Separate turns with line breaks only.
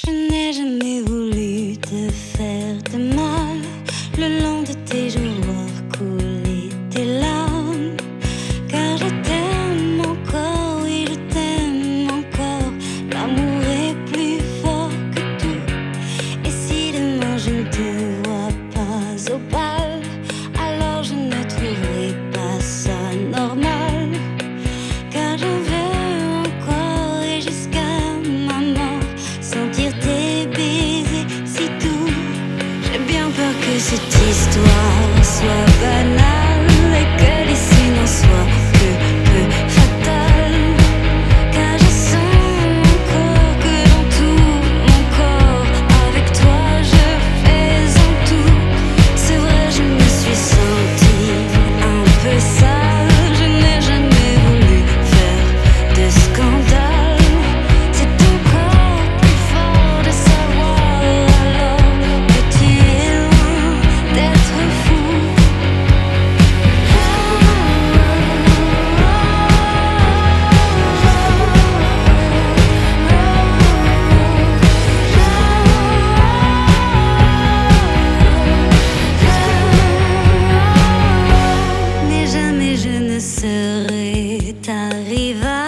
Je n'ai jamais voulu te faire de mal. Le long de tes jours voir couler tes larmes. Car je t'aime encore, oui je t'aime encore. L'amour est plus fort que tout. Et si demain je ne te vois pas au bal, alors je ne trouverai pas ça normal. Car je veux encore et jusqu'à ma mort sentir tes baisers si doux. J'ai bien peur que cette histoire soit banale et que l'issue n'en soit que peu fatale. Car je sens encore que dans tout mon corps, avec toi je fais un tout. C'est vrai, je me suis sentie un peu sale. Je n'ai jamais voulu faire de scandale. C'est encore plus fort de savoir alors que tu es loin d'être fou. Mais jamais je ne serai ta rivale.